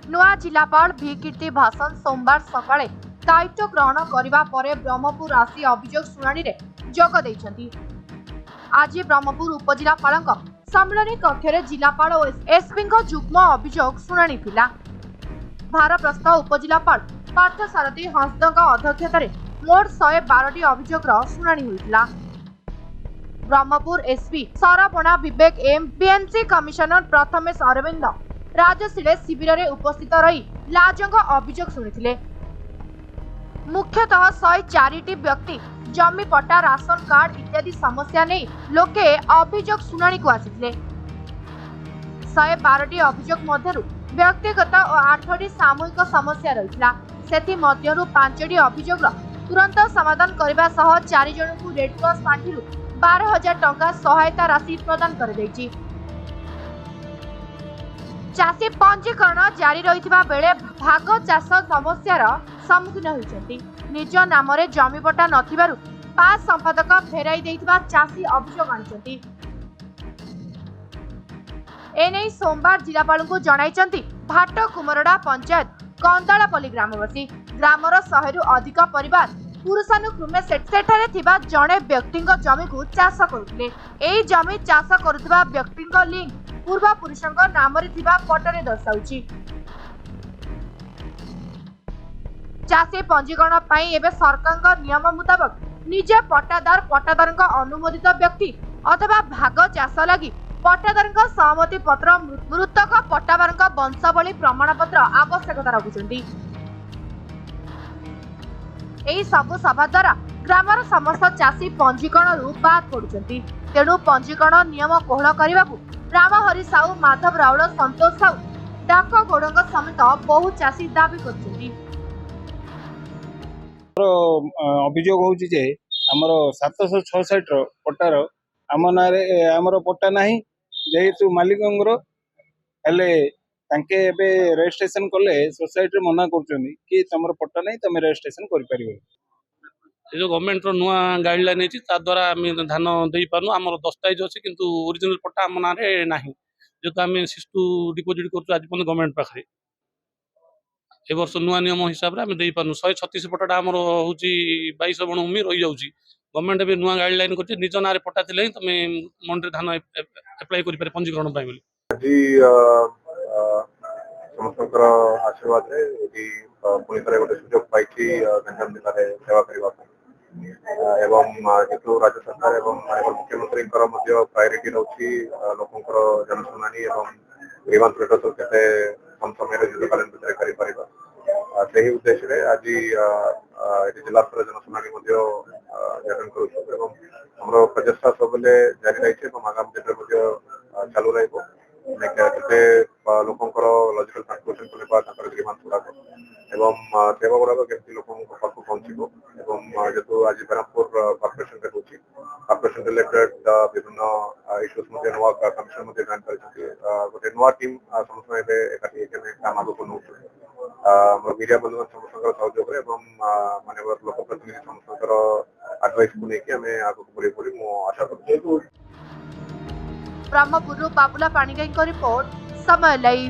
नुआ जिलापाल भी कीर्ति भाषण सोमवार सकाळे दायित्व ग्रहण करने पर ब्रह्मपुर आसी अभियोग शुणाणी रे जोग देइछंती। आज ब्रह्मपुर उपजिलापाल सम्मेलन कक्ष जिलापाल और एसपी जुग्म अभियोग शुणाणी थिला। भारप्रस्थ उपजिलापाल पार्थसारथी हंसद अध्यक्षतार मोट 112टी अभियोग शुणाणी होइतिला। Brahmapur SP Sarpana Vivek M BMC commissioner Prathamesh Arvind राजशिले शिविर में उपस्थित रही लाजंग अभियोग शुणिथिले। मुख्यतः 104टी व्यक्ति जमी पट्टा राशन कार्ड इत्यादि समस्या नहीं लोके अभियोग शुणाणी को आसिथिले। 112टी अभियोग मध्यरु व्यक्तिगत और 8टी सामूहिक समस्या रहितला। सेथि मध्यरु 5टी अभियोग तुरंत समाधान करबा सह 4 जनकु रेड क्रॉस पार्टीरु 12,000 टंका सहायता राशि प्रदान कर दैछि। चाषी पंजीकरण जारी रहितबा बेले भाग चाष समस्यार सम्मुखीन होइछन्ति। निज नाम रे जमी पट्टा नथिबारु पास संपादक फेराई देइतबा चाषी अभियोग आनिछन्ति। एने सोमवार जिलापाल को जणाइछन्ति भाट कुमरडा पंचायत कंदालापल्ली ग्रामवासी। ग्रामर 100 रु अधिक परिवार पुरुषानुक्रमे सेठारे थिबा जणे व्यक्तिଙ୍କ जमी को चाष करुथिले। एई जमी चाष करुथिबा व्यक्तिଙ୍କ लिंक पूर्व पुरुषଙ୍କ नाम रे थिबा पट्टारे दर्शाउछि। चाषी पंजीकरण पई एबे सरकारଙ୍କ नियम मुताबिक निजे पट्टादारଙ୍କ अनुमोदित व्यक्ति अथवा भाग चाष लागि पट्टादारଙ୍କ सहमति पत्र मृतक पट्टादारଙ୍କ वंशावली प्रमाण पत्र आवश्यकता रखुछन्ति। एही सबु सभा द्वारा ग्रामर समस्त चाषी पंजीकरण बाद पड़ुछन्ति। तेणु पंजीकरण नियम कोहल करने रामहरि साहू, माधव राउल, संतोष साहू, डाक गौड़ समेत बहु चाषी दाबी करछन्ति। अभियोग होउछि जे हमर 766 पट्टार आम नारे हमर पट्टा नाही जेहेतु मालिकंगर हेले तांके एबे रजिस्ट्रेशन कले सोसाइटी मना करछन्ति कि तमर पट्टा नाही तमे रजिस्ट्रेशन करि परिबो। जो गवर्नमेंट रो नुआ गाइडलाइन है द्वारा आम धान दे पार्नु आम दस्तावेज अच्छे किंतु ओरिजिनल पट्टा आम ना नहीं जेहेतु आम सिस्टू डिपोजिट कर आज गवर्नमेंट पाखे ए वर्ष नुआ नियम हिसाब से आम दे पार्नु 136 पट्टा आम हूँ 22 बण भूमि रही जाऊँगी। गवर्नमेंट भी नुआ गाइडलाइन कर निज ना पट्टा थे तुम मंडी धान एप्लाई कर पंजीकरण समस्त आशीर्वाद पुणी थे गोटे सुजोग पाई गंजाम जिले में सेवा करने एवं जेतु राज्य सरकार एवं मुख्यमंत्री प्रायोरिटी रोची लोकंर जनशुणाणी एवं ग्रीवांस रेट केते कम समय जीतकालीन भितर कर उद्देश्य आज जिला स्तर जनशुणाणी नियोजन कर प्रचेषा सब जारी रही आगामी दिन में चालू रही लोकंर लजिकल ट्रांसपोर्टेशन करने ग्रीवांस गुड़ाक एवं सेवा गुड़ाक केमती लोक पाक पहुँचो जेहतु आज ब्रह्मपुर कॉर्पोरेशन कॉर्पोरेशन रिलेटेड विभिन्न इश्यूज नुआ कमिशन जॉइन कर गोटे नुआ टीम समस्त एकाठी काम आगे नौ मीडिया बंधु समस्त सहयोग मानव लोक प्रतिनिधि समस्त एडवाइस को लेकिन आम आगे बढ़ी आशा कर। ब्रह्मपुर बाबुला पाणिग्राही रिपोर्ट समय लाइव।